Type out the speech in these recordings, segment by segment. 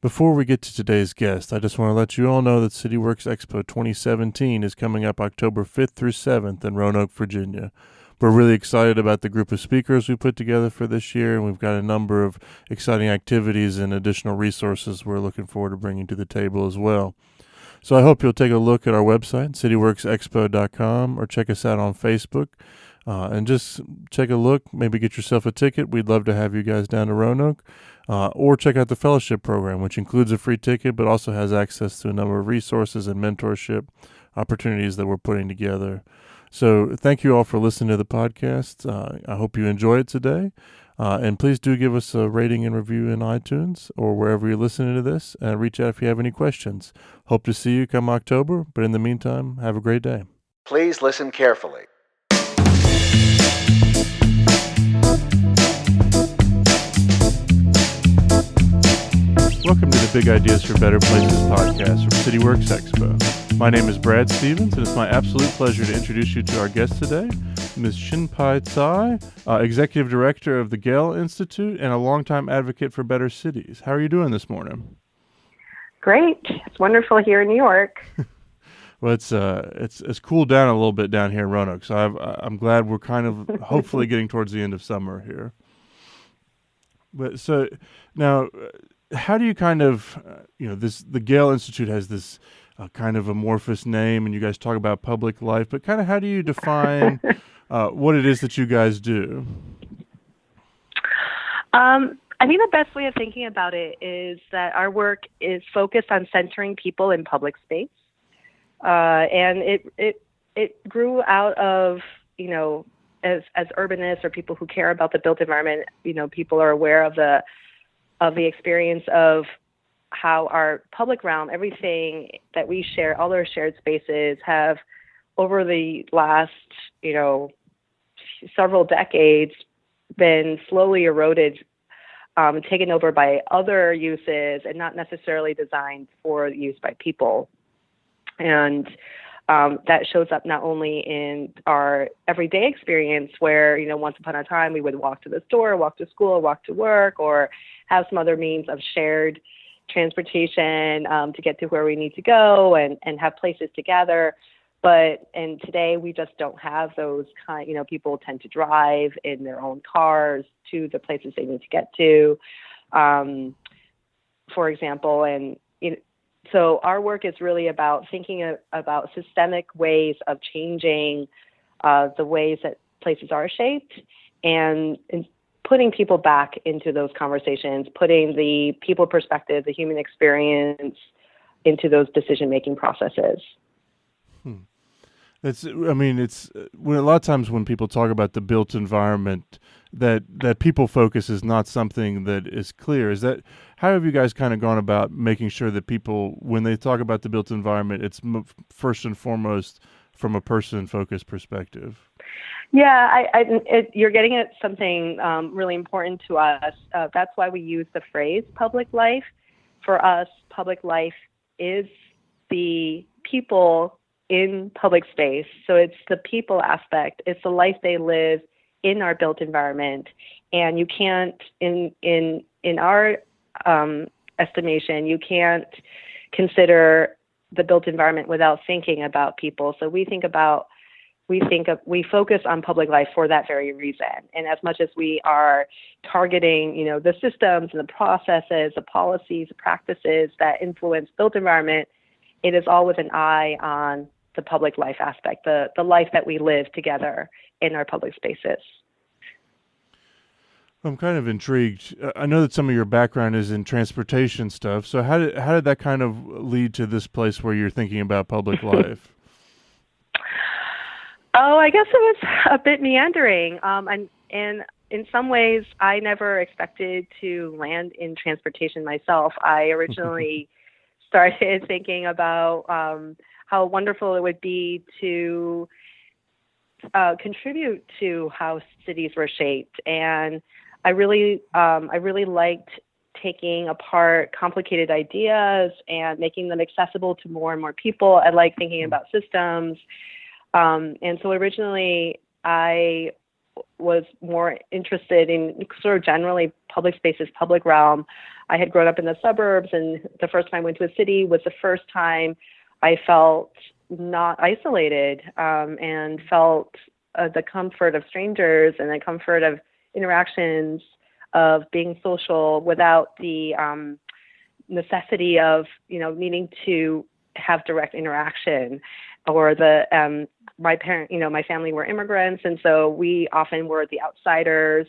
Before we get to today's guest, I just want to let you all know that CityWorks Expo 2017 is coming up October 5th through 7th in Roanoke, Virginia. We're really excited about the group of speakers we put together for this year, and we've got a number of exciting activities and additional resources we're looking forward to bringing to the table as well. So I hope you'll take a look at our website, cityworksexpo.com, or check us out on Facebook. And just take a look, maybe get yourself a ticket. We'd love to have you guys down to Roanoke. Or check out the fellowship program, which includes a free ticket, but also has access to a number of resources and mentorship opportunities that we're putting together. So thank you all for listening to the podcast. I hope you enjoy it today. And please do give us a rating and review in iTunes or wherever you're listening to this. And reach out if you have any questions. Hope to see you come October. But in the meantime, have a great day. Please listen carefully. Welcome to the Big Ideas for Better Places podcast from CityWorks Expo. My name is Brad Stevens, and it's my absolute pleasure to introduce you to our guest today, Ms. Shin-pei Tsay, Executive Director of the Gehl Institute and a longtime advocate for better cities. How are you doing this morning? Great. It's wonderful here in New York. Well, it's cooled down a little bit down here in Roanoke, so I'm glad we're kind of hopefully getting towards the end of summer here. But so now, how do you kind of, the Gehl Institute has this kind of amorphous name, and you guys talk about public life, but kind of how do you define what it is that you guys do? I think the best way of thinking about it is that our work is focused on centering people in public space. And it grew out of, as urbanists or people who care about the built environment, people are aware of the experience of how our public realm, everything that we share, all our shared spaces have over the last, several decades been slowly eroded, taken over by other uses and not necessarily designed for use by people. And that shows up not only in our everyday experience where, once upon a time we would walk to the store, walk to school, walk to work, or have some other means of shared transportation to get to where we need to go and have places to gather. And today we just don't have those people tend to drive in their own cars to the places they need to get to, for example. And so our work is really about thinking about systemic ways of changing the ways that places are shaped and putting people back into those conversations, putting the people perspective, the human experience into those decision-making processes. It's when a lot of times when people talk about the built environment, that people focus is not something that is clear. Is that how have you guys kind of gone about making sure that people, when they talk about the built environment, it's first and foremost from a person-focused perspective? Yeah, you're getting at something really important to us. That's why we use the phrase public life. For us, public life is the people in public space. So it's the people aspect. It's the life they live in our built environment. And you can't, in our estimation, you can't consider the built environment without thinking about people. So we focus on public life for that very reason. And as much as we are targeting, the systems and the processes, the policies, the practices that influence built environment, it is all with an eye on the public life aspect, the life that we live together in our public spaces. I'm kind of intrigued. I know that some of your background is in transportation stuff. So how did that kind of lead to this place where you're thinking about public life? Oh, I guess it was a bit meandering. And in some ways, I never expected to land in transportation myself. I originally started thinking about how wonderful it would be to contribute to how cities were shaped. And I really liked taking apart complicated ideas and making them accessible to more and more people. I like thinking about systems. And so originally I was more interested in sort of generally public spaces, public realm. I had grown up in the suburbs, and the first time I went to a city was the first time I felt not isolated, and felt the comfort of strangers and the comfort of interactions, of being social without the necessity of, needing to have direct interaction, or my family were immigrants, and so we often were the outsiders.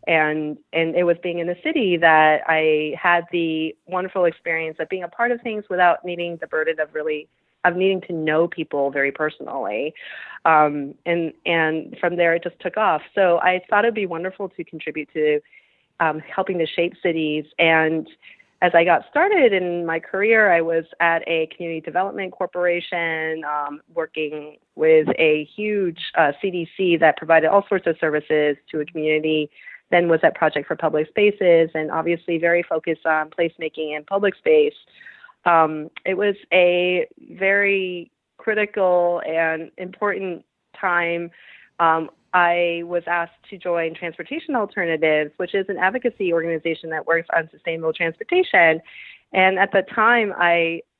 And it was being in the city that I had the wonderful experience of being a part of things without needing the burden of needing to know people very personally. And from there it just took off. So I thought it'd be wonderful to contribute to helping to shape cities. And as I got started in my career, I was at a community development corporation, working with a huge CDC that provided all sorts of services to a community, then was at Project for Public Spaces, and obviously very focused on placemaking and public space. It was a very critical and important time. I was asked to join Transportation Alternatives, which is an advocacy organization that works on sustainable transportation. And at the time,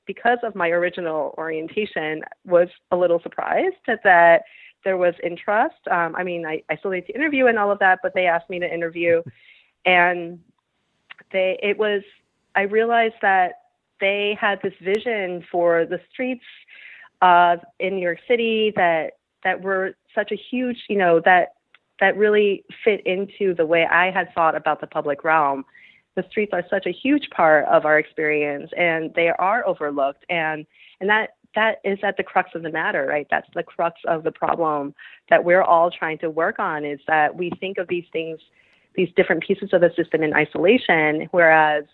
because of my original orientation, was a little surprised that there was interest. I still need to interview and all of that, but they asked me to interview. And I realized that they had this vision for the streets in New York City that were such a huge, that really fit into the way I had thought about the public realm. The streets are such a huge part of our experience, and they are overlooked. And that is at the crux of the matter, right? That's the crux of the problem that we're all trying to work on, is that we think of these things, these different pieces of the system in isolation, whereas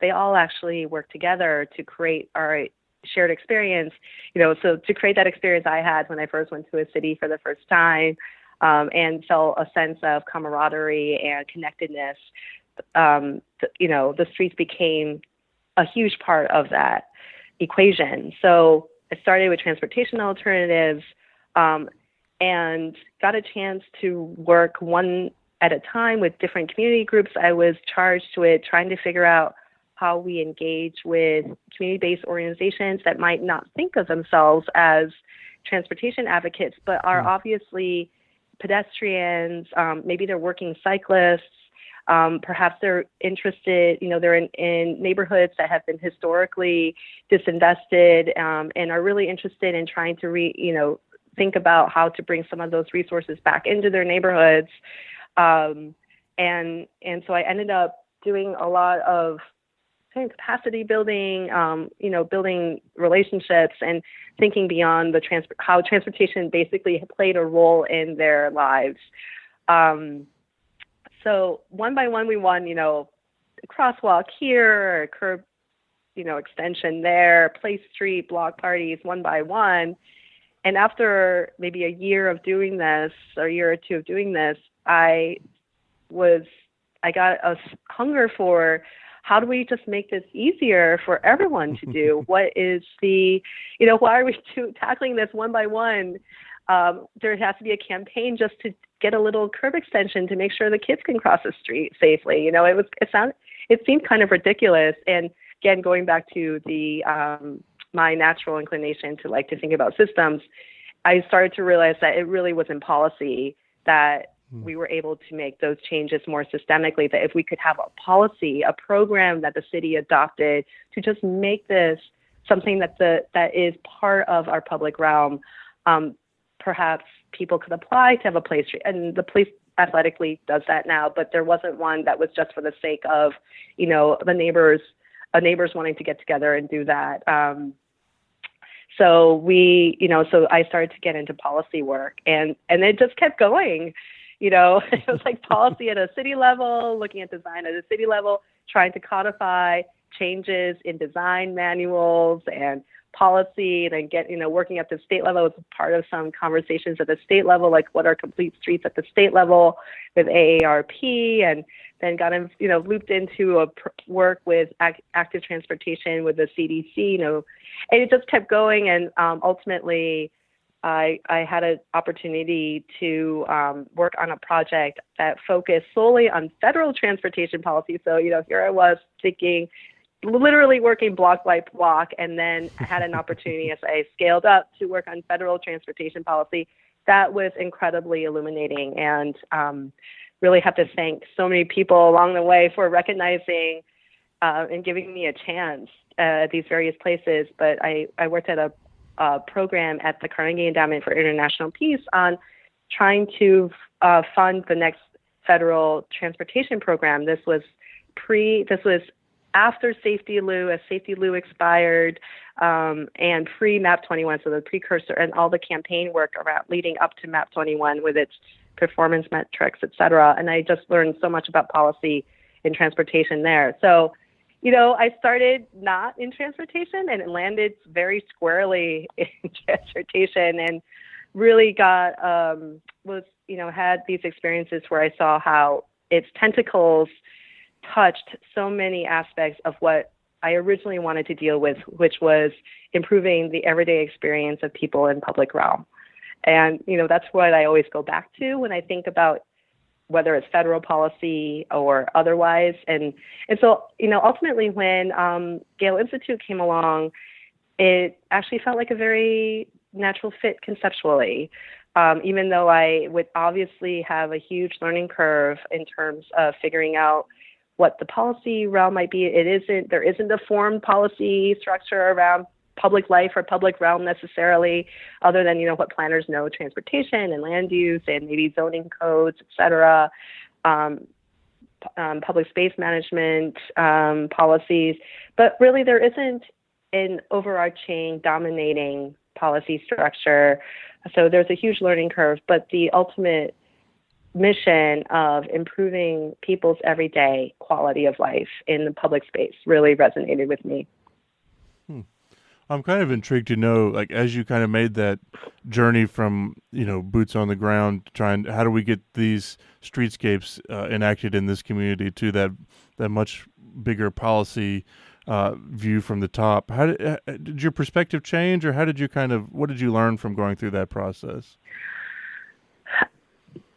they all actually work together to create our shared experience. So to create that experience I had when I first went to a city for the first time, and felt a sense of camaraderie and connectedness, the streets became a huge part of that equation. So I started with Transportation Alternatives, and got a chance to work one at a time with different community groups. I was charged with trying to figure out how we engage with community-based organizations that might not think of themselves as transportation advocates, but are obviously pedestrians. Maybe they're working cyclists. Perhaps they're interested, they're in neighborhoods that have been historically disinvested, and are really interested in trying to think about how to bring some of those resources back into their neighborhoods. And so I ended up doing a lot of capacity building, building relationships and thinking beyond how transportation basically played a role in their lives. So one by one, we won, a crosswalk here, a curb, extension there, Place Street, block parties, one by one. And after maybe a year of doing this, or a year or two of doing this, I got a hunger for, how do we just make this easier for everyone to do? What is why are we tackling this one by one? There has to be a campaign just to get a little curb extension to make sure the kids can cross the street safely. It seemed kind of ridiculous. And again, going back to my natural inclination to like to think about systems, I started to realize that it really was in policy that we were able to make those changes more systemically, that if we could have a policy, a program that the city adopted to just make this something that is part of our public realm, perhaps people could apply to have a place. And the police athletically does that now, but there wasn't one that was just for the sake of, the neighbors wanting to get together and do that. So I started to get into policy work, and it just kept going. It was like policy at a city level, looking at design at a city level, trying to codify changes in design manuals and policy, and then working at the state level as part of some conversations at the state level, like what are complete streets at the state level with AARP, and then got looped into a work with active transportation with the CDC, and it just kept going, and ultimately I had an opportunity to work on a project that focused solely on federal transportation policy. So, here I was thinking, literally working block by block, and then had an opportunity as I scaled up to work on federal transportation policy. That was incredibly illuminating, and really have to thank so many people along the way for recognizing and giving me a chance at these various places. But I worked at a program at the Carnegie Endowment for International Peace on trying to fund the next federal transportation program. This was after Safety Lou, as Safety Lou expired, and pre-MAP 21, so the precursor and all the campaign work around leading up to MAP 21 with its performance metrics, et cetera. And I just learned so much about policy in transportation there. So, I started not in transportation and landed very squarely in transportation, and really had these experiences where I saw how its tentacles touched so many aspects of what I originally wanted to deal with, which was improving the everyday experience of people in public realm. And, that's what I always go back to when I think about whether it's federal policy or otherwise. And so, ultimately when Gehl Institute came along, it actually felt like a very natural fit conceptually, even though I would obviously have a huge learning curve in terms of figuring out what the policy realm might be. There isn't a formed policy structure around public life or public realm necessarily, other than, what planners know, transportation and land use and maybe zoning codes, et cetera, public space management policies. But really there isn't an overarching dominating policy structure. So there's a huge learning curve, but the ultimate mission of improving people's everyday quality of life in the public space really resonated with me. I'm kind of intrigued to know, like, as you kind of made that journey from, boots on the ground, how do we get these streetscapes enacted in this community to that much bigger policy view from the top? How did your perspective change, or what did you learn from going through that process?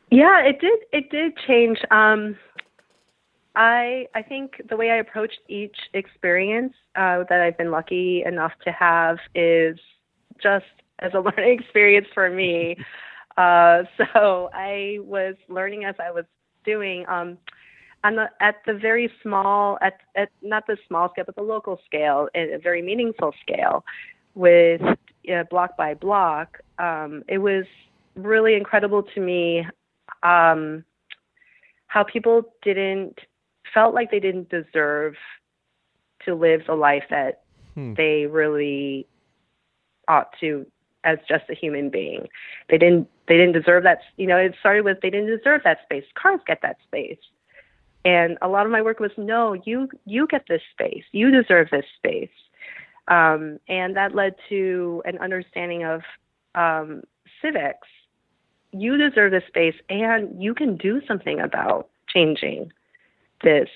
Yeah, it did change. I think the way I approached each experience that I've been lucky enough to have is just as a learning experience for me. So I was learning as I was doing at the very small, at not the small scale, but the local scale, a very meaningful scale with block by block. It was really incredible to me how people felt like they didn't deserve to live the life that they really ought to as just a human being. They didn't deserve that. It started with they didn't deserve that space. Cars get that space. And a lot of my work was, no, you get this space. You deserve this space. And that led to an understanding of civics. You deserve this space, and you can do something about changing this,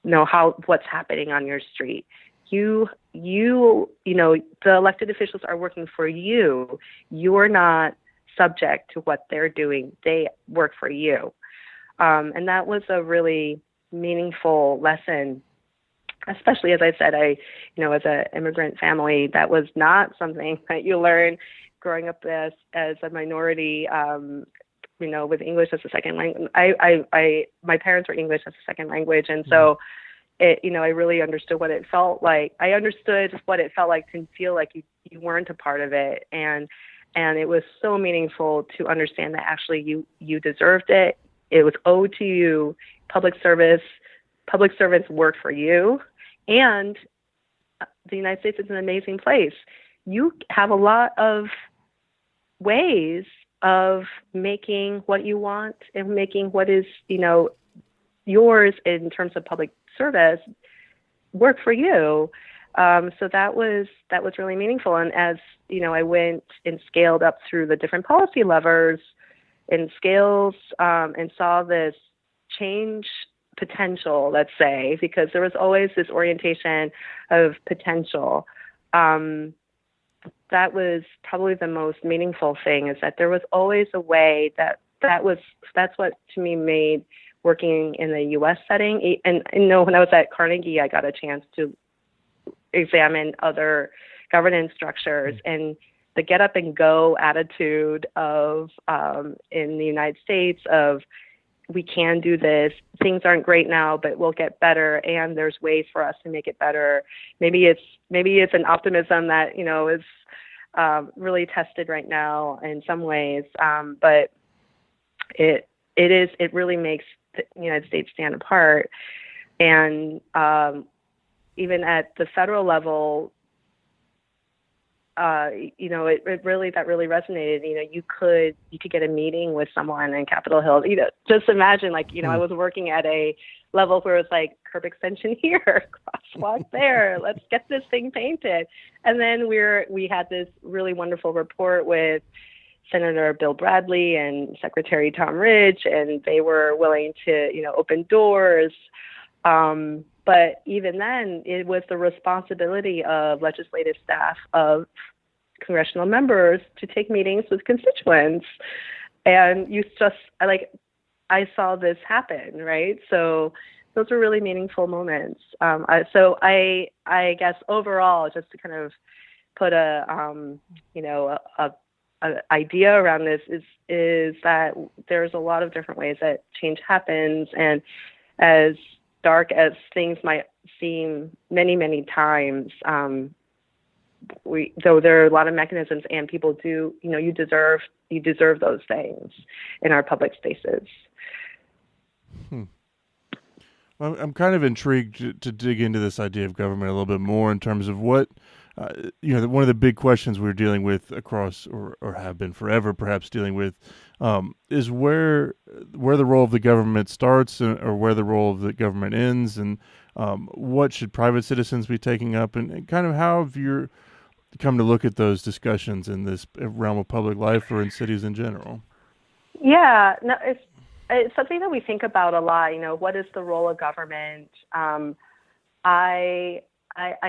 what's happening on your street. The elected officials are working for you. You're not subject to what they're doing. They work for you. And that was a really meaningful lesson, especially, as I said, as an immigrant family, that was not something that you learn growing up as a minority, with English as a second language. My parents were English as a second language. And so I really understood what it felt like. I understood what it felt like to feel like you weren't a part of it. And it was so meaningful to understand that actually you deserved it. It was owed to you. Public servants work for you. And the United States is an amazing place. You have a lot of ways of making what you want and making what is, yours in terms of public service work for you. So that was really meaningful. And as, I went and scaled up through the different policy levers and scales, and saw this change potential, let's say, because there was always this orientation of potential. that was probably the most meaningful thing, is that there was always a way that's what to me made working in the U.S. setting. And when I was at Carnegie, I got a chance to examine other governance structures, and the get up and go attitude of in the United States of, we can do this. Things aren't great now, but we'll get better, and there's ways for us to make it better. Maybe it's an optimism that is really tested right now in some ways, but it really makes the United States stand apart. And even at the federal level, it really resonated. You could get a meeting with someone in Capitol Hill. Just imagine, I was working at a level where it's like curb extension here, crosswalk there. Let's get this thing painted. And then we had this really wonderful report with Senator Bill Bradley and Secretary Tom Ridge, and they were willing to open doors. But even then, it was the responsibility of legislative staff, of congressional members, to take meetings with constituents. And I saw this happen, right? So those were really meaningful moments. So I guess overall, just to kind of put a idea around this, is that there's a lot of different ways that change happens, and as dark as things might seem many, many times, though there are a lot of mechanisms, and people do, you deserve those things in our public spaces. Well, I'm kind of intrigued to dig into this idea of government a little bit more in terms of what, one of the big questions we're dealing with across, or have been forever, perhaps dealing with, is where the role of the government starts, or where the role of the government ends, and what should private citizens be taking up, and kind of how have you come to look at those discussions in this realm of public life or in cities in general? Yeah, no, it's something that we think about a lot. What is the role of government? I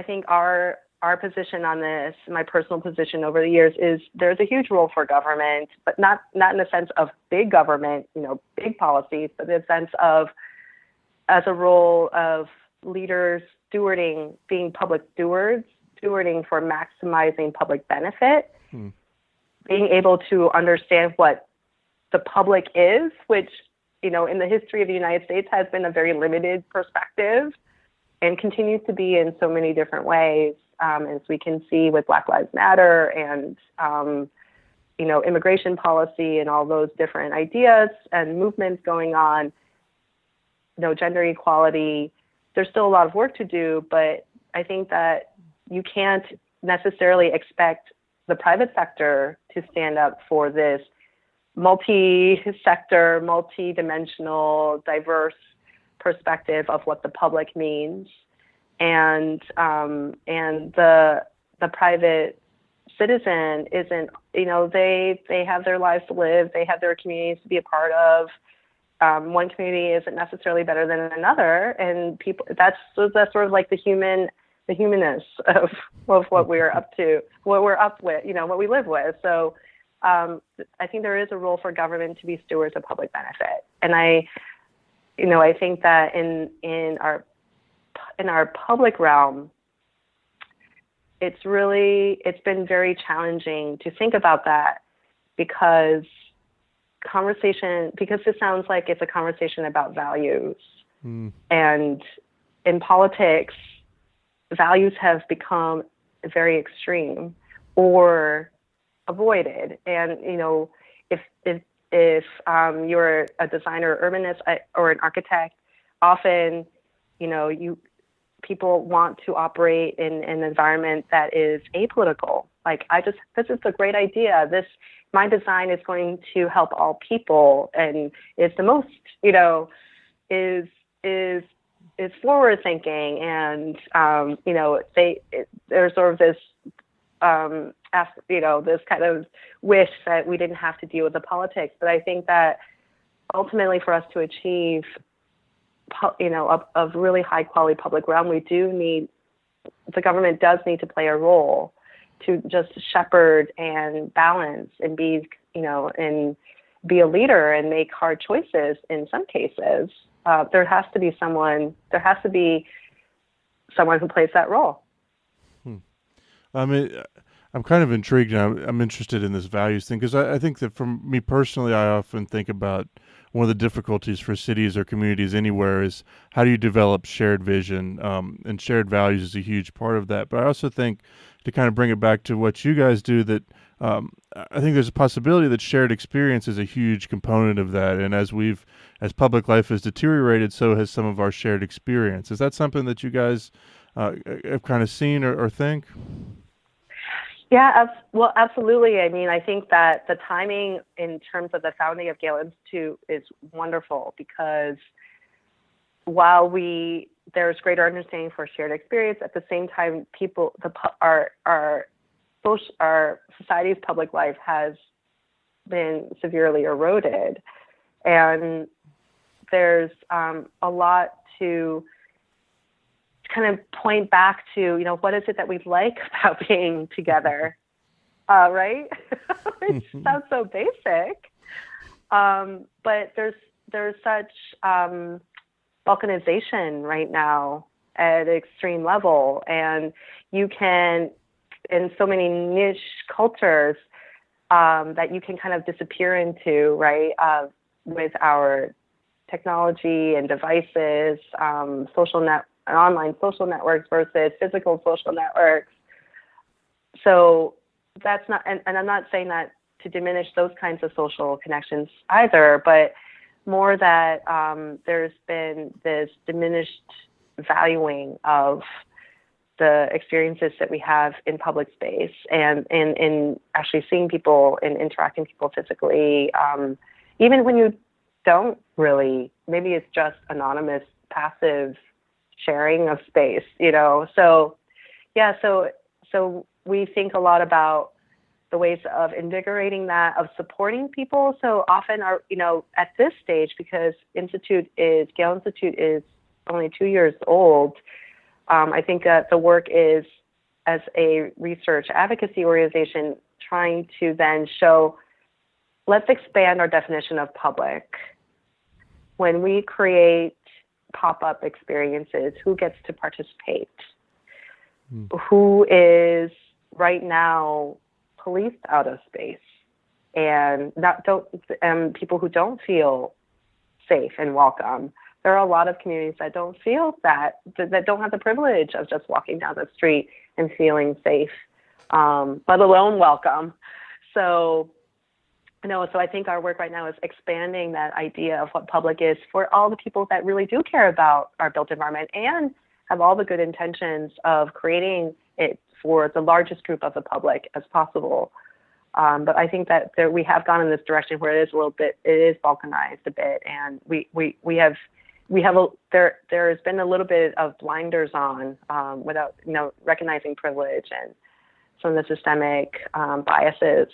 think our position on this, my personal position over the years, is there's a huge role for government, but not in the sense of big government, big policies, but in the sense of, as a role of leaders being public stewarding for maximizing public benefit, being able to understand what the public is, which, in the history of the United States has been a very limited perspective and continues to be in so many different ways, as we can see with Black Lives Matter and, immigration policy and all those different ideas and movements going on, gender equality. There's still a lot of work to do, but I think that you can't necessarily expect the private sector to stand up for this multi-sector, multi-dimensional, diverse perspective of what the public means, and the private citizen isn't. They have their lives to live. They have their communities to be a part of. One community isn't necessarily better than another, and people. That's sort of like the humanness of what we're up to, what we're up with, what we live with. So. I think there is a role for government to be stewards of public benefit, and I think that in our public realm, it's been very challenging to think about that, because this sounds like it's a conversation about values, and in politics, values have become very extreme or avoided. And if you're a designer, urbanist, or an architect, often people want to operate in an environment that is apolitical. Like, this is a great idea. My design is going to help all people, and is the most is forward thinking, and there's sort of this this kind of wish that we didn't have to deal with the politics. But I think that ultimately, for us to achieve, a really high quality public realm, the government does need to play a role. to just shepherd and balance and be, and be a leader and make hard choices in some cases. There has to be someone who plays that role. I mean, I'm kind of intrigued, and I'm interested in this values thing, because I think that for me personally, I often think about one of the difficulties for cities or communities anywhere is how do you develop shared vision, and shared values is a huge part of that. But I also think, to kind of bring it back to what you guys do, that I think there's a possibility that shared experience is a huge component of that. And as public life has deteriorated, so has some of our shared experience. Is that something that you guys have kind of seen or think? Yeah, well, absolutely. I mean, I think that the timing in terms of the founding of Gehl Institute is wonderful, because while there's greater understanding for shared experience, at the same time, our society's public life has been severely eroded, and there's a lot to kind of point back to, what is it that we like about being together, right? It sounds so basic, but there's such balkanization right now at an extreme level, and you can, in so many niche cultures, that you can kind of disappear into, right, with our technology and devices, online social networks versus physical social networks. So that's not, and I'm not saying that to diminish those kinds of social connections either, but more that there's been this diminished valuing of the experiences that we have in public space, and in actually seeing people and interacting with people physically, even when you don't really, maybe it's just anonymous, passive sharing of space, So, yeah, so we think a lot about the ways of invigorating that, of supporting people. So often at this stage, because Gehl Institute is only 2 years old, I think that the work is, as a research advocacy organization, trying to then show, let's expand our definition of public. When we create pop-up experiences, who gets to participate? Who is right now policed out of space, and people who don't feel safe and welcome? There are a lot of communities that don't feel that don't have the privilege of just walking down the street and feeling safe, let alone welcome. So I think our work right now is expanding that idea of what public is for all the people that really do care about our built environment and have all the good intentions of creating it for the largest group of the public as possible. But I think that we have gone in this direction where it is balkanized a bit, and there's been a little bit of blinders on, without recognizing privilege and some of the systemic biases.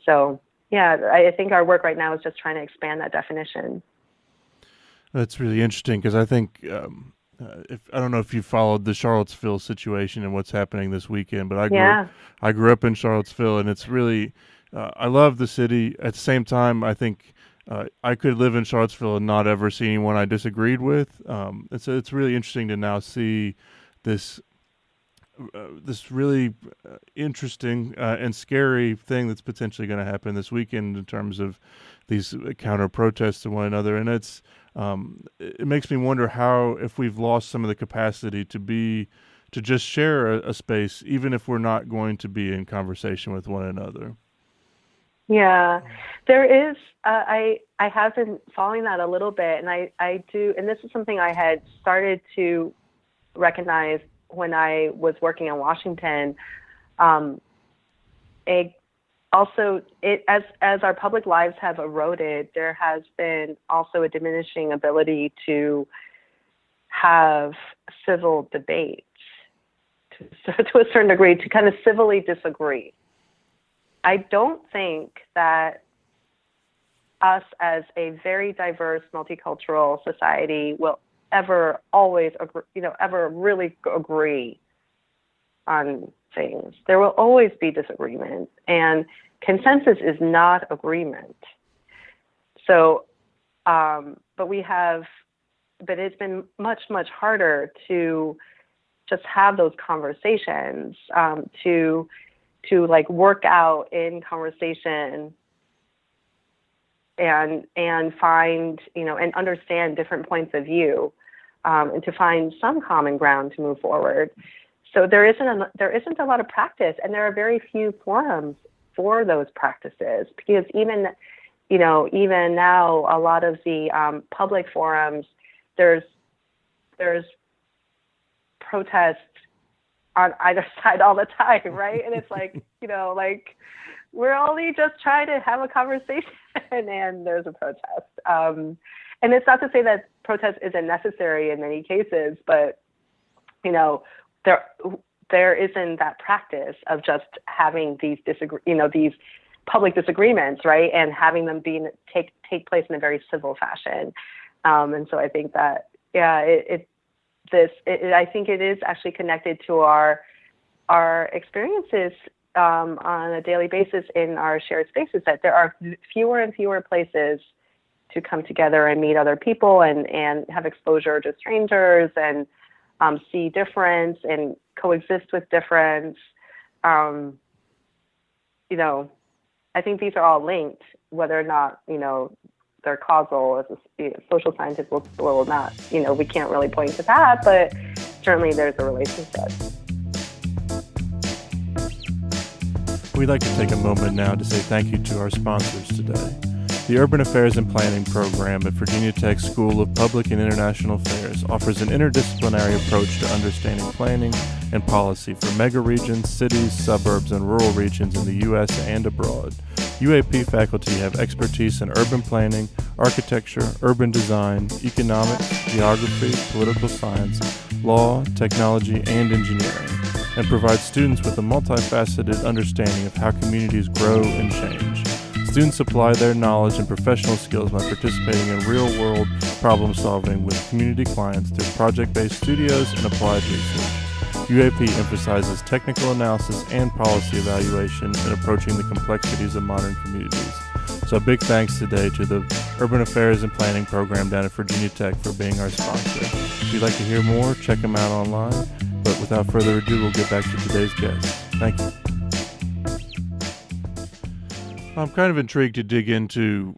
So yeah, I think our work right now is just trying to expand that definition. That's really interesting, because I think I don't know if you followed the Charlottesville situation and what's happening this weekend, but I grew up in Charlottesville, and it's really I love the city. At the same time, I think I could live in Charlottesville and not ever see anyone I disagreed with. And so it's really interesting to now see this really interesting and scary thing that's potentially going to happen this weekend in terms of these counter protests to one another. And it makes me wonder if we've lost some of the capacity to just share a space, even if we're not going to be in conversation with one another. Yeah, there is. I have been following that a little bit, and I do, and this is something I had started to recognize when I was working in Washington. As our public lives have eroded, there has been also a diminishing ability to have civil debate to a certain degree, to kind of civilly disagree. I don't think that us as a very diverse, multicultural society will ever really agree on things. There will always be disagreement, and consensus is not agreement. So, but it's been much, much harder to just have those conversations, to like work out in conversation and find, and understand different points of view, and to find some common ground to move forward. So there isn't a lot of practice, and there are very few forums for those practices, because even now, a lot of the public forums, there's protests on either side all the time, right? And it's like, like we're only just trying to have a conversation and there's a protest. And it's not to say that protest isn't necessary in many cases, but, there isn't that practice of just having these these public disagreements, right? And having them take place in a very civil fashion. And so I think that, I think it is actually connected to our experiences on a daily basis in our shared spaces, that there are fewer and fewer places to come together and meet other people and have exposure to strangers and see difference and coexist with difference. I think these are all linked, whether or not, they're causal. As a social scientist will not, we can't really point to that, but certainly there's a relationship. We'd like to take a moment now to say thank you to our sponsors today. The Urban Affairs and Planning program at Virginia Tech School of Public and International Affairs offers an interdisciplinary approach to understanding planning and policy for megaregions, cities, suburbs, and rural regions in the U.S. and abroad. UAP faculty have expertise in urban planning, architecture, urban design, economics, geography, political science, law, technology, and engineering, and provide students with a multifaceted understanding of how communities grow and change. Students apply their knowledge and professional skills by participating in real-world problem-solving with community clients through project-based studios and applied research. UAP emphasizes technical analysis and policy evaluation in approaching the complexities of modern communities. So a big thanks today to the Urban Affairs and Planning program down at Virginia Tech for being our sponsor. If you'd like to hear more, check them out online. But without further ado, we'll get back to today's guest. Thank you. I'm kind of intrigued to dig into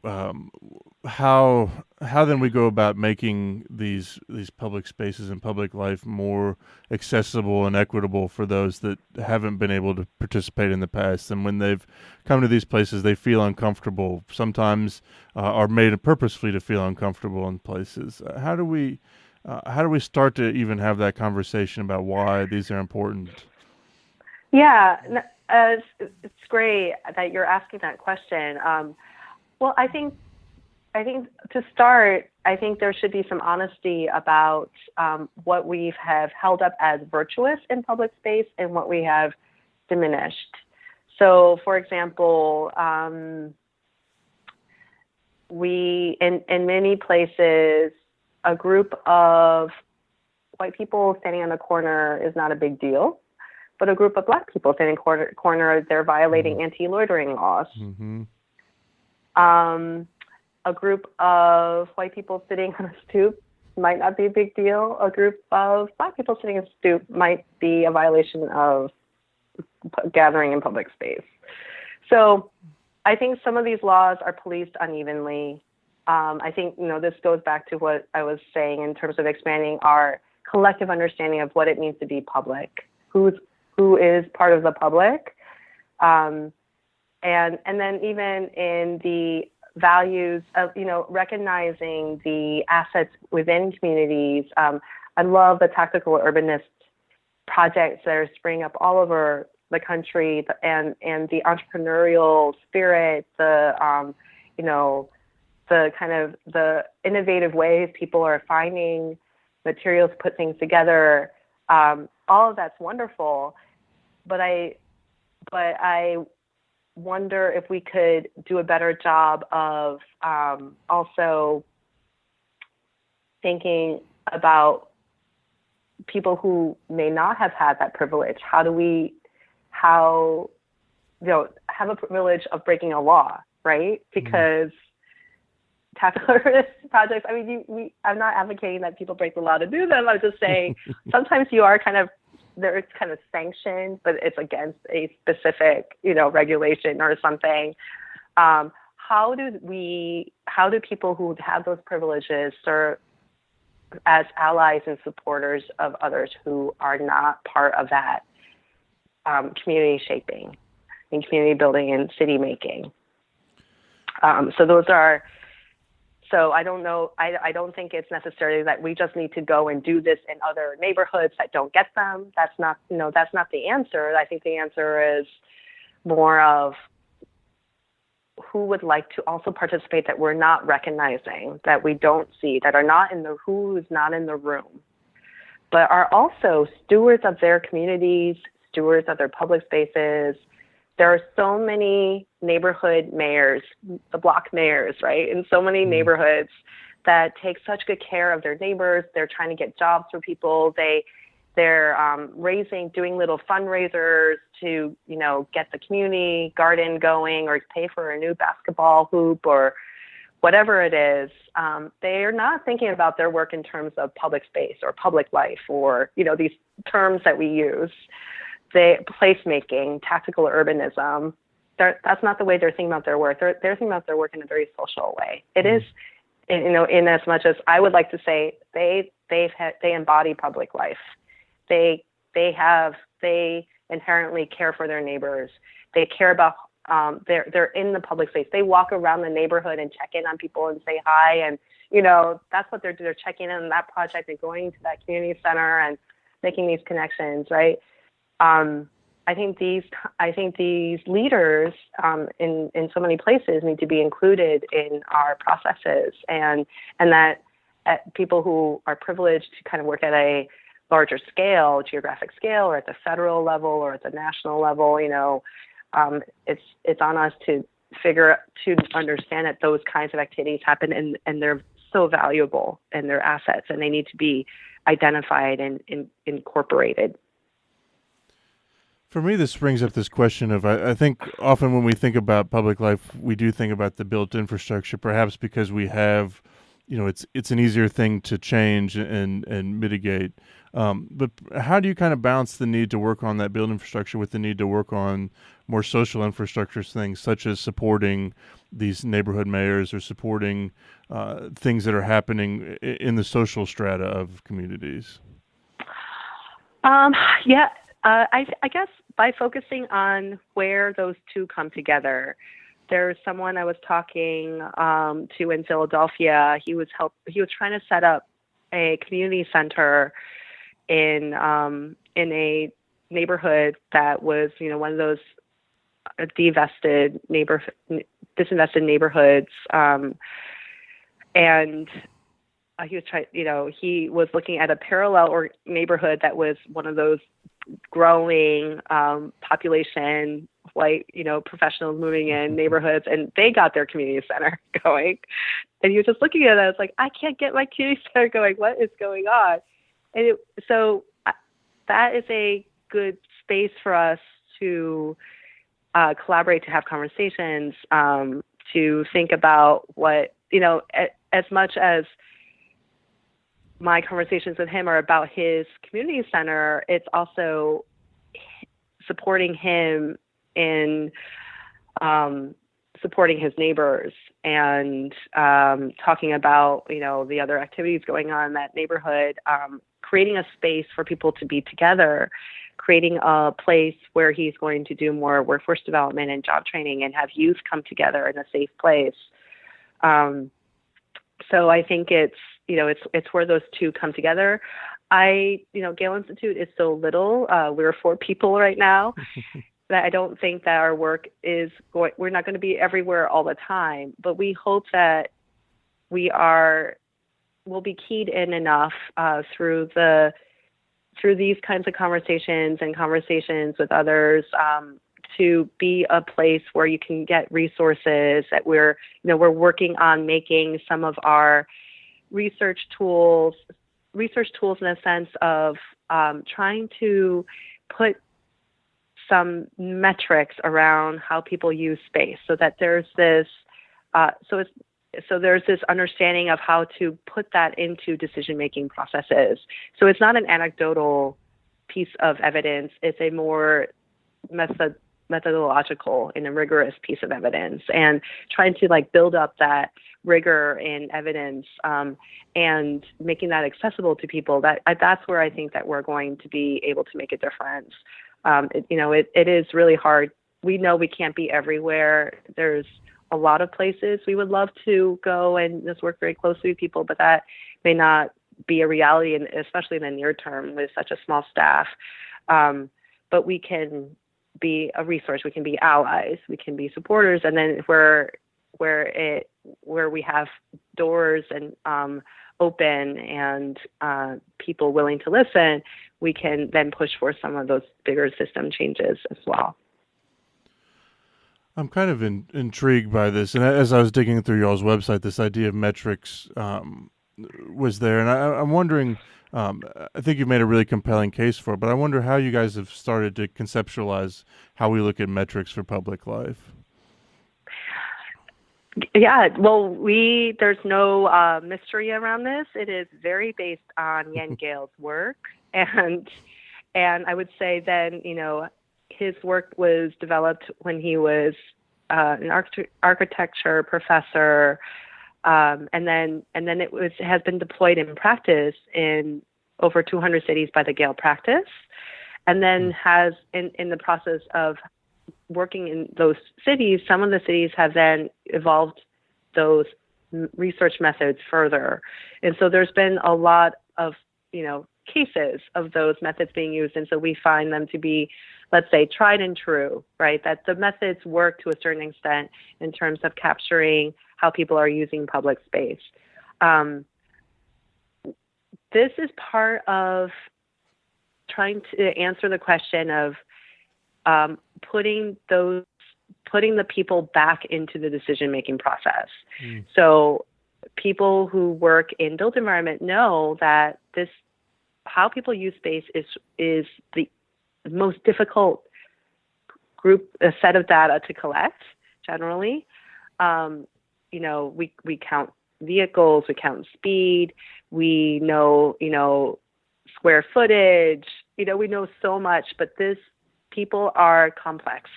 how then we go about making these public spaces and public life more accessible and equitable for those that haven't been able to participate in the past. And when they've come to these places, they feel uncomfortable. Sometimes are made purposefully to feel uncomfortable in places. How do we start to even have that conversation about why these are important? Yeah. It's great that you're asking that question. Well, I think to start, I think there should be some honesty about what we have held up as virtuous in public space and what we have diminished. So, for example, we in many places, a group of white people standing on a corner is not a big deal. But a group of Black people standing corner, they're violating anti-loitering laws. Mm-hmm. A group of white people sitting on a stoop might not be a big deal. A group of Black people sitting on a stoop might be a violation of gathering in public space. So I think some of these laws are policed unevenly. I think, this goes back to what I was saying in terms of expanding our collective understanding of what it means to be public. Who is part of the public, and then even in the values of recognizing the assets within communities. I love the tactical urbanist projects that are springing up all over the country, and the entrepreneurial spirit, the kind of the innovative ways people are finding materials to put things together. All of that's wonderful. But I wonder if we could do a better job of also thinking about people who may not have had that privilege. How do we how, have a privilege of breaking a law, right? Because tactical urbanist projects, I mean, I'm not advocating that people break the law to do them. I'm just saying sometimes you are it's kind of sanctioned, but it's against a specific, regulation or something. How do people who have those privileges serve as allies and supporters of others who are not part of that community shaping and community building and city making? So I don't know. I don't think it's necessarily that we just need to go and do this in other neighborhoods that don't get them. That's not the answer. I think the answer is more of who would like to also participate that we're not recognizing, that we don't see, that are not who's not in the room, but are also stewards of their communities, stewards of their public spaces. There are so many neighborhood mayors, the block mayors, right? In so many neighborhoods that take such good care of their neighbors. They're trying to get jobs for people. They're doing little fundraisers to, get the community garden going or pay for a new basketball hoop or whatever it is. They are not thinking about their work in terms of public space or public life or, these terms that we use. Placemaking, tactical urbanism, that's not the way they're thinking about their work. They're thinking about their work in a very social way. It is, in as much as I would like to say they embody public life. They inherently care for their neighbors. They care about, they're in the public space. They walk around the neighborhood and check in on people and say hi. And, that's what they're doing. They're checking in on that project and going to that community center and making these connections, right? I think these leaders in so many places need to be included in our processes, and that people who are privileged to kind of work at a larger scale, geographic scale, or at the federal level or at the national level, it's on us to understand that those kinds of activities happen, and they're so valuable and they're assets, and they need to be identified and incorporated. For me, this brings up this question of, I think often when we think about public life, we do think about the built infrastructure, perhaps because we have, it's an easier thing to change and mitigate. But how do you kind of balance the need to work on that built infrastructure with the need to work on more social infrastructure things, such as supporting these neighborhood mayors or supporting things that are happening in the social strata of communities? I guess by focusing on where those two come together. There's someone I was talking to in Philadelphia. He was trying to set up a community center in a neighborhood that was, one of those disinvested neighborhoods, and he was looking at a parallel neighborhood that was one of those growing population, white, professionals moving in neighborhoods, and they got their community center going. And he was just looking at it, I was like, I can't get my community center going. What is going on? And so that is a good space for us to collaborate, to have conversations, to think about what, as much as my conversations with him are about his community center, it's also supporting him in supporting his neighbors and talking about, the other activities going on in that neighborhood, creating a space for people to be together, creating a place where he's going to do more workforce development and job training and have youth come together in a safe place. So I think it's where those two come together. Gehl Institute is so little. We're 4 people right now. That I don't think that our work we're not going to be everywhere all the time, but we hope that we'll be keyed in enough through these kinds of conversations and conversations with others to be a place where you can get resources, that we're working on making some of our research tools in a sense of trying to put some metrics around how people use space, so that there's this there's this understanding of how to put that into decision-making processes. So it's not an anecdotal piece of evidence. It's a more methodological and a rigorous piece of evidence, and trying to like build up that rigor in evidence and making that accessible to people. That's where I think that we're going to be able to make a difference. It is really hard. We know we can't be everywhere. There's a lot of places we would love to go and just work very closely with people, but that may not be a reality, and especially in the near term with such a small staff. But we can be a resource. We can be allies. We can be supporters. And then where we have doors and open and people willing to listen, we can then push for some of those bigger system changes as well. I'm kind of intrigued by this, and as I was digging through y'all's website, this idea of metrics was there, and I'm wondering. I think you've made a really compelling case for it, but I wonder how you guys have started to conceptualize how we look at metrics for public life. Yeah, well, there's no mystery around this. It is very based on Gehl's work, and I would say then, his work was developed when he was an architecture professor, and then it has been deployed in practice in over 200 cities by the Gehl practice, and then has in the process of working in those cities, some of the cities have then evolved those research methods further, and so there's been a lot of cases of those methods being used, and so we find them to be, let's say, tried and true, right? That the methods work to a certain extent in terms of capturing how people are using public space. This is part of trying to answer the question of putting the people back into the decision-making process. So people who work in built environment know that how people use space is the most difficult set of data to collect generally. We count vehicles, we count speed, we know, square footage, we know so much, but people are complex.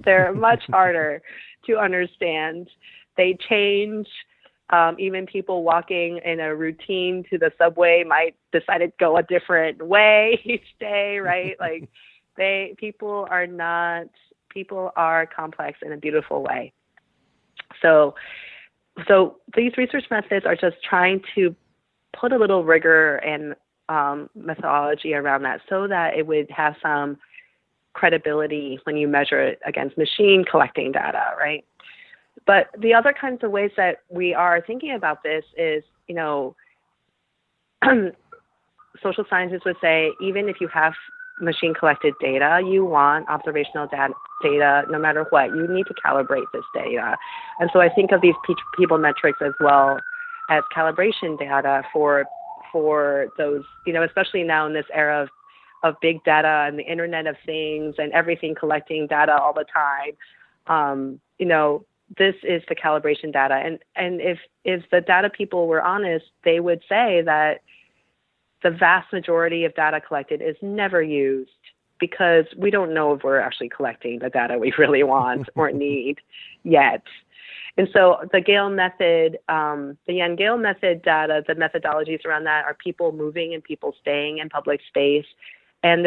They're much harder to understand. They change. Even people walking in a routine to the subway might decide to go a different way each day, right? Like people are complex in a beautiful way. So these research methods are just trying to put a little rigor and methodology around that, so that it would have some credibility when you measure it against machine collecting data, right? But the other kinds of ways that we are thinking about this is, social scientists would say, even if you have machine collected data, you want observational data no matter what. You need to calibrate this data. And so I think of these people metrics as well as calibration data for those, especially now in this era of big data and the Internet of Things and everything collecting data all the time. This is the calibration data. And if the data people were honest, they would say that the vast majority of data collected is never used, because we don't know if we're actually collecting the data we really want or need yet. And so the Gehl method, the Gehl method data, the methodologies around that are people moving and people staying in public space. And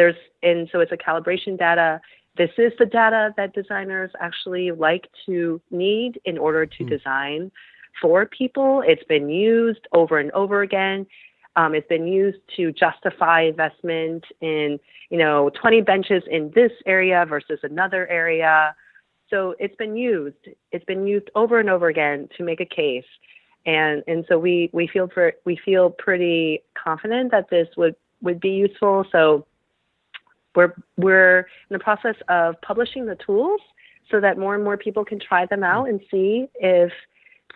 so it's a calibration data. This is the data that designers actually like to need in order to design for people. It's been used over and over again. It's been used to justify investment in, 20 benches in this area versus another area. So it's been used. It's been used over and over again to make a case. And so we feel pretty confident that this would be useful. So we're in the process of publishing the tools so that more and more people can try them out and see if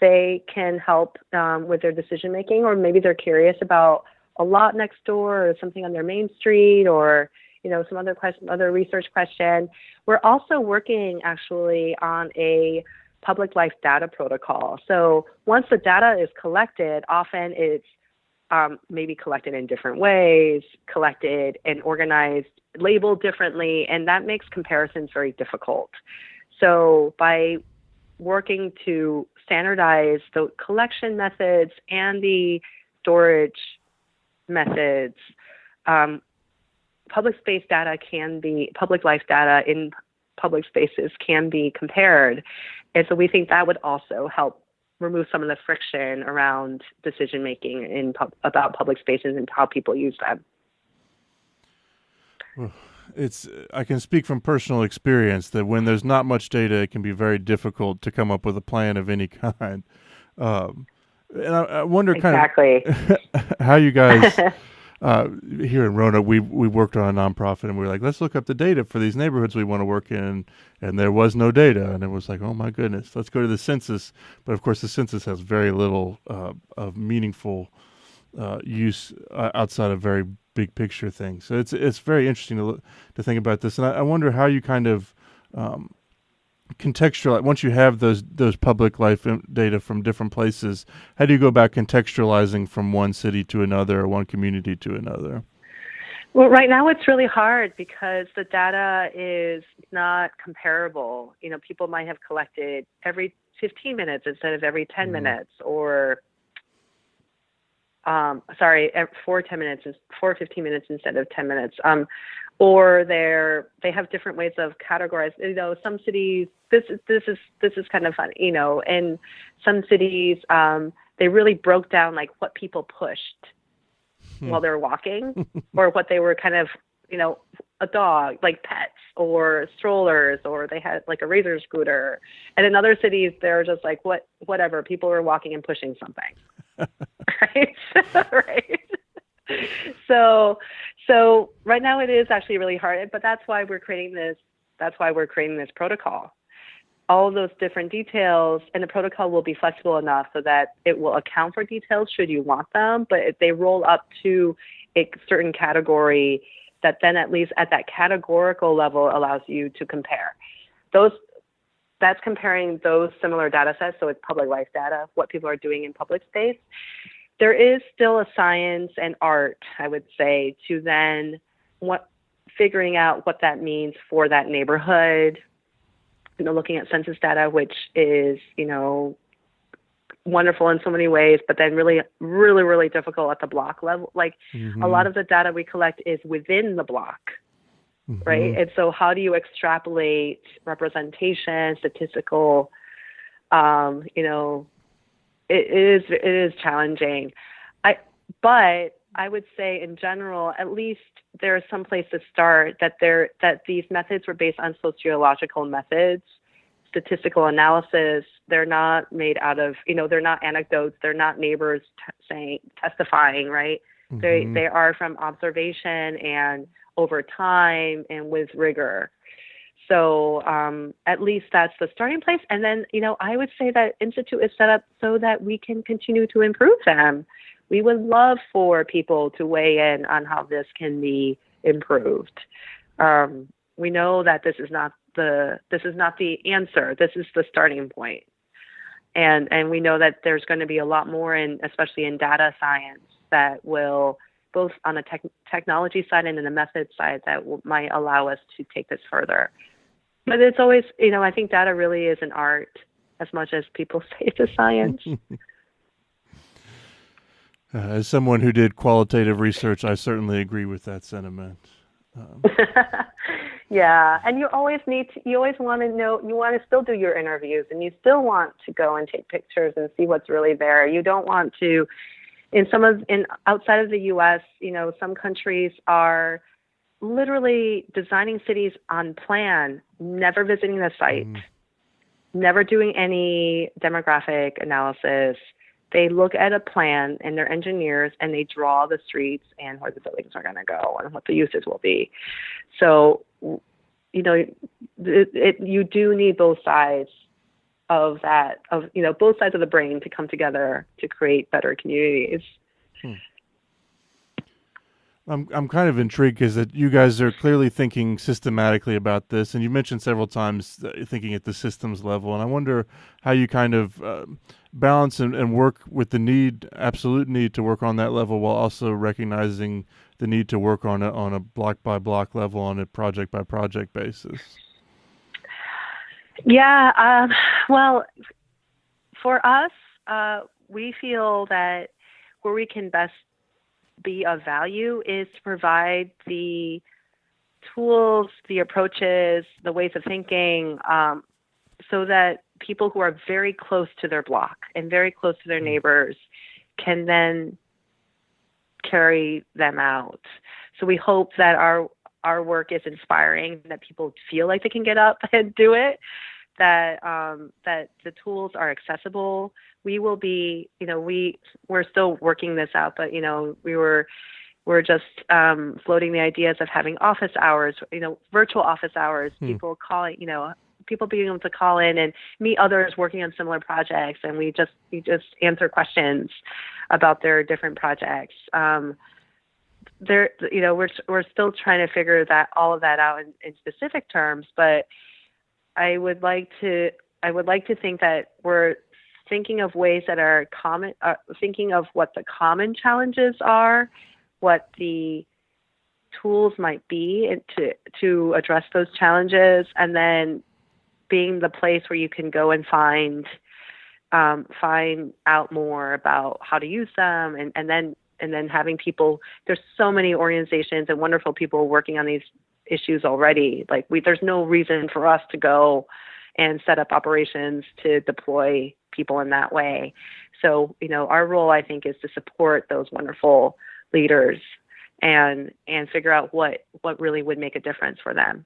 they can help with their decision making, or maybe they're curious about a lot next door or something on their main street, or some other research question. We're also working actually on a public life data protocol. So once the data is collected, often it's maybe collected in different ways, collected and organized, labeled differently, and that makes comparisons very difficult. So by working to standardize the collection methods and the storage methods, public life data in public spaces can be compared. And so we think that would also help remove some of the friction around decision making about public spaces and how people use them. Well, I can speak from personal experience that when there's not much data, it can be very difficult to come up with a plan of any kind. And I wonder exactly. kind of how you guys here in Roanoke, we worked on a nonprofit, and we were like, let's look up the data for these neighborhoods we want to work in, and there was no data, and it was like, oh my goodness, let's go to the census. But of course, the census has very little of meaningful use outside of very big picture things. So it's very interesting to think about this, and I wonder how you kind of contextualize once you have those public life data from different places. How do you go about contextualizing from one city to another or one community to another? Well, right now it's really hard because the data is not comparable. People might have collected every 15 minutes instead of every 10 minutes, or for 10 minutes, for 15 minutes instead of 10 minutes. Or they have different ways of categorizing. Some cities, this is kind of fun. In some cities, they really broke down like what people pushed while they were walking, or what they were kind of, a dog, like pets or strollers, or they had like a razor scooter. And in other cities, they're just like whatever. People were walking and pushing something. Right. Right. So right now it is actually really hard, but that's why we're creating this protocol. All of those different details, and the protocol will be flexible enough so that it will account for details should you want them, but if they roll up to a certain category, that then at least at that categorical level allows you to compare. That's comparing those similar data sets, so it's public life data, what people are doing in public space. There is still a science and art, I would say, to then figuring out what that means for that neighborhood. Looking at census data, which is, wonderful in so many ways, but then really, really, really difficult at the block level. Like a lot of the data we collect is within the block, right? And so how do you extrapolate representation, statistical, it is challenging. But I would say in general, at least there's some place to start that these methods were based on sociological methods, statistical analysis. They're not made out of, they're not anecdotes. They're not neighbors testifying, right? They are from observation and over time and with rigor. So at least that's the starting place. And then, I would say that Institute is set up so that we can continue to improve them. We would love for people to weigh in on how this can be improved. We know that this is not the answer. This is the starting point. And we know that there's going to be a lot more especially in data science, that will both on the technology side and in the method side that might allow us to take this further. But it's always, I think data really is an art as much as people say it's a science. As someone who did qualitative research, I certainly agree with that sentiment. Yeah, and you always want to know, you want to still do your interviews, and you still want to go and take pictures and see what's really there. You don't want to, outside of the U.S., some countries are literally designing cities on plan, never visiting the site, never doing any demographic analysis. They look at a plan and they're engineers, and they draw the streets and where the buildings are going to go and what the uses will be. So, you do need both sides of that, both sides of the brain to come together to create better communities. I'm kind of intrigued because that you guys are clearly thinking systematically about this, and you mentioned several times thinking at the systems level. And I wonder how you kind of balance and work with the absolute need to work on that level, while also recognizing the need to work on a block by block level, on a project by project basis. Yeah. Well, for us, we feel that where we can best be of value is to provide the tools, the approaches, the ways of thinking, so that people who are very close to their block and very close to their neighbors can then carry them out. So we hope that our work is inspiring, that people feel like they can get up and do it, that that the tools are accessible. We will be, we're still working this out, but we're just floating the ideas of having office hours, virtual office hours, people calling, people being able to call in and meet others working on similar projects, and we just answer questions about their different projects. We're still trying to figure all of that out in specific terms, but I would like to think that we're thinking of ways that are common, thinking of what the common challenges are, what the tools might be to address those challenges, and then being the place where you can go and find out more about how to use them, and then having people. There's so many organizations and wonderful people working on these issues already. There's no reason for us to go and set up operations to deploy people in that way. So, our role, I think, is to support those wonderful leaders and figure out what really would make a difference for them.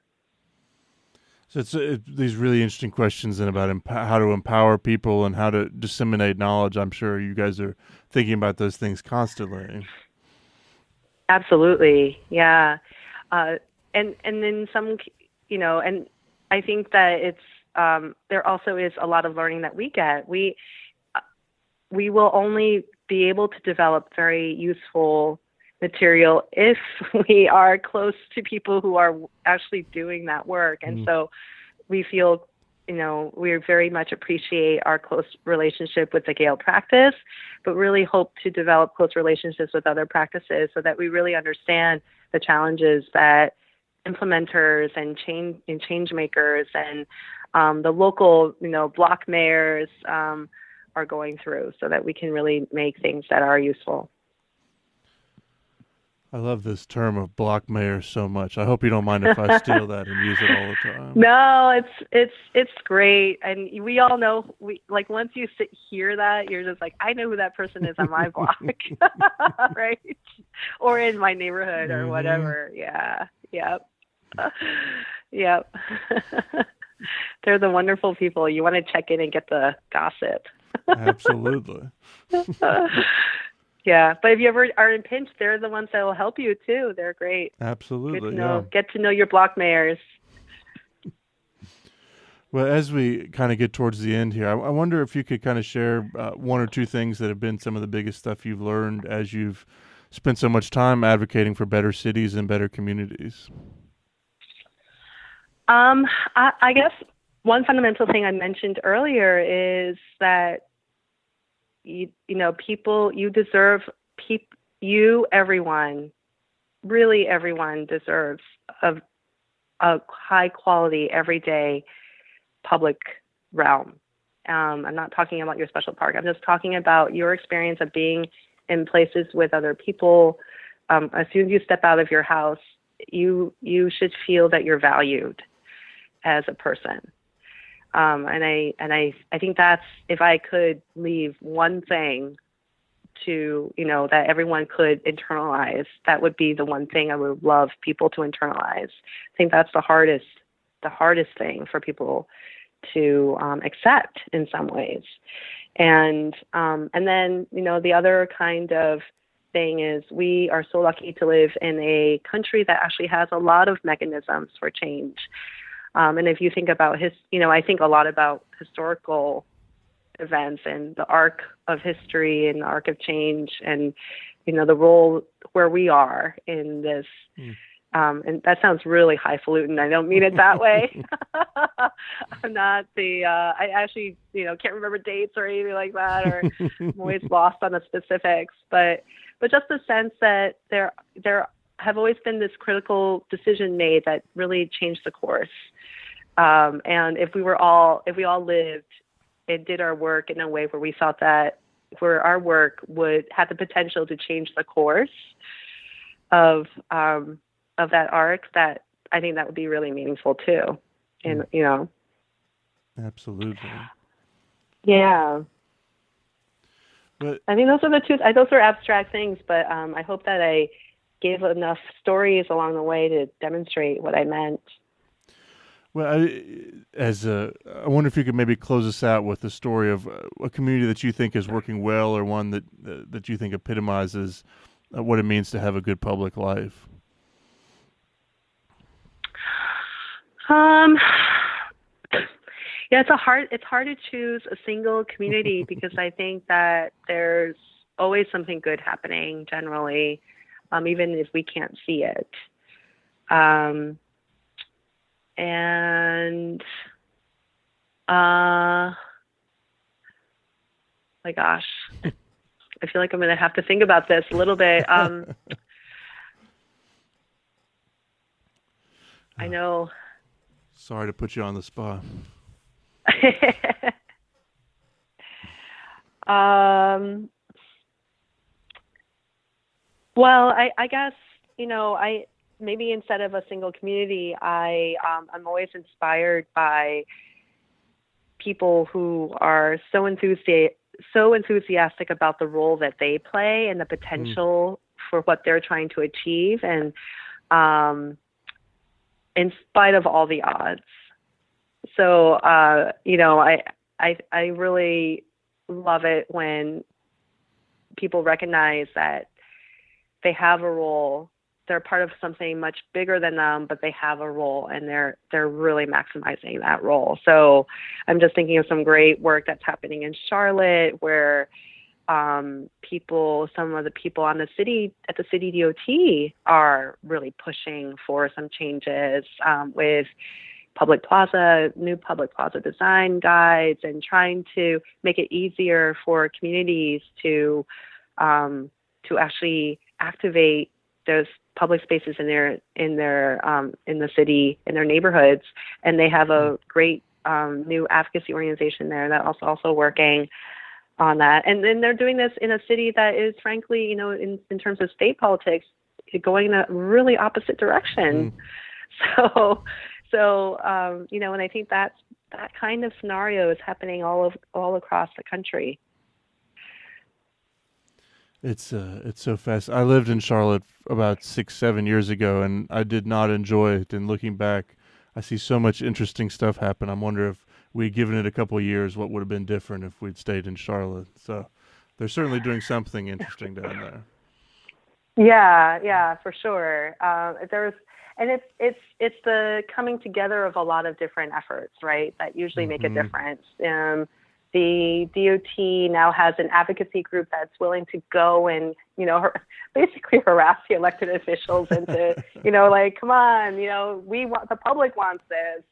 So it's these really interesting questions and about how to empower people and how to disseminate knowledge. I'm sure you guys are thinking about those things constantly. Absolutely. Yeah. And then some, and I think that it's, there also is a lot of learning that we get. We will only be able to develop very useful material if we are close to people who are actually doing that work. And so we feel, we very much appreciate our close relationship with the Gehl practice, but really hope to develop close relationships with other practices so that we really understand the challenges that implementers and change makers and the local, block mayors are going through, so that we can really make things that are useful. I love this term of block mayor so much. I hope you don't mind if I steal that and use it all the time. No, it's great, and we all know. Once you hear that, you're just like, I know who that person is on my block, right? Or in my neighborhood or whatever. Yeah. Yep. Yep. They're the wonderful people. You want to check in and get the gossip. Absolutely. Yeah, but if you ever are in pinch, they're the ones that will help you too. They're great. Absolutely. Get to know your block mayors. Well, as we kind of get towards the end here, I wonder if you could kind of share one or two things that have been some of the biggest stuff you've learned as you've spent so much time advocating for better cities and better communities. I guess one fundamental thing I mentioned earlier is that everyone, really everyone deserves a high quality, everyday public realm. I'm not talking about your special park. I'm just talking about your experience of being in places with other people. As soon as you step out of your house, you should feel that you're valued as a person. And I think that's, if I could leave one thing to, that everyone could internalize, that would be the one thing I would love people to internalize. I think that's the hardest thing for people to accept in some ways. And then, the other kind of thing is we are so lucky to live in a country that actually has a lot of mechanisms for change. And if you think about I think a lot about historical events and the arc of history and the arc of change and the role where we are in this. And that sounds really highfalutin. I don't mean it that way. I'm not I actually, can't remember dates or anything like that, or I'm always lost on the specifics. But just the sense that there have always been this critical decision made that really changed the course. And if we all lived and did our work in a way where we felt that where our work would have the potential to change the course of that arc, that I think that would be really meaningful too. And, Absolutely. Yeah. But I mean, those are abstract things, but I hope that I gave enough stories along the way to demonstrate what I meant. Well, I wonder if you could maybe close us out with the story of a community that you think is working well, or one that you think epitomizes what it means to have a good public life. Yeah, it's hard to choose a single community because I think that there's always something good happening generally, even if we can't see it. And my gosh, I feel like I'm going to have to think about this a little bit. I know. Sorry to put you on the spot. Well, I guess, maybe instead of a single community, I'm always inspired by people who are so enthusiastic about the role that they play and the potential for what they're trying to achieve, and in spite of all the odds. So, I really love it when people recognize that they have a role. They're part of something much bigger than them, but they have a role, and they're really maximizing that role. So I'm just thinking of some great work that's happening in Charlotte, where some of the people at the city DOT are really pushing for some changes with new public plaza design guides, and trying to make it easier for communities to actually activate those public spaces in the city, in their neighborhoods. And they have a great new advocacy organization there that also working on that. And then they're doing this in a city that is, frankly, in terms of state politics, going in a really opposite direction. So, and I think that kind of scenario is happening all across the country. It's so fast. I lived in Charlotte about 6-7 years ago, and I did not enjoy it. And looking back, I see so much interesting stuff happen. I wonder if we'd given it a couple of years, what would have been different if we'd stayed in Charlotte. So they're certainly doing something interesting down there. Yeah, for sure. It's the coming together of a lot of different efforts, right, that usually make a difference. The DOT now has an advocacy group that's willing to go and, basically harass the elected officials into, come on, the public wants this.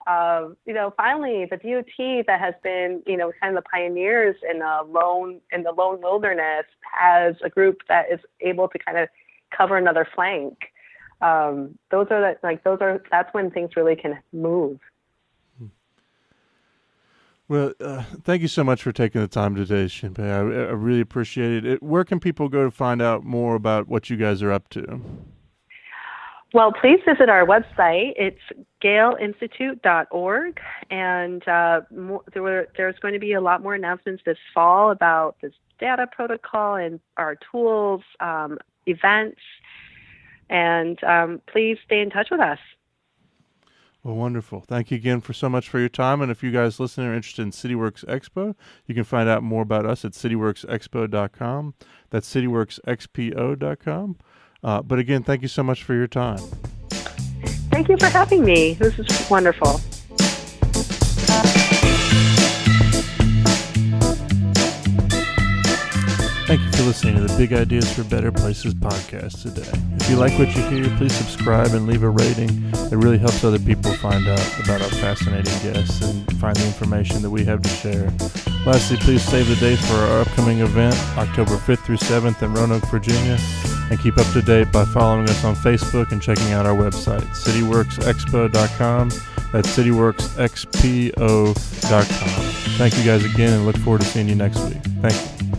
Finally, the DOT that has been, kind of the pioneers in the lone wilderness has a group that is able to kind of cover another flank. That's when things really can move. Well, thank you so much for taking the time today, Shin-pei. I really appreciate it. Where can people go to find out more about what you guys are up to? Well, please visit our website. It's gehlinstitute.org, and there's going to be a lot more announcements this fall about this data protocol and our tools, events, and please stay in touch with us. Well, wonderful. Thank you again so much for your time. And if you guys listening are interested in CityWorks Expo, you can find out more about us at cityworksexpo.com. That's cityworksexpo.com. But again, thank you so much for your time. Thank you for having me. This is wonderful. Thank you for listening to the Big Ideas for Better Places podcast today. If you like what you hear, please subscribe and leave a rating. It really helps other people find out about our fascinating guests and find the information that we have to share. Lastly, please save the date for our upcoming event, October 5th through 7th in Roanoke, Virginia, and keep up to date by following us on Facebook and checking out our website, cityworksexpo.com. That's cityworksexpo.com. Thank you guys again and look forward to seeing you next week. Thank you.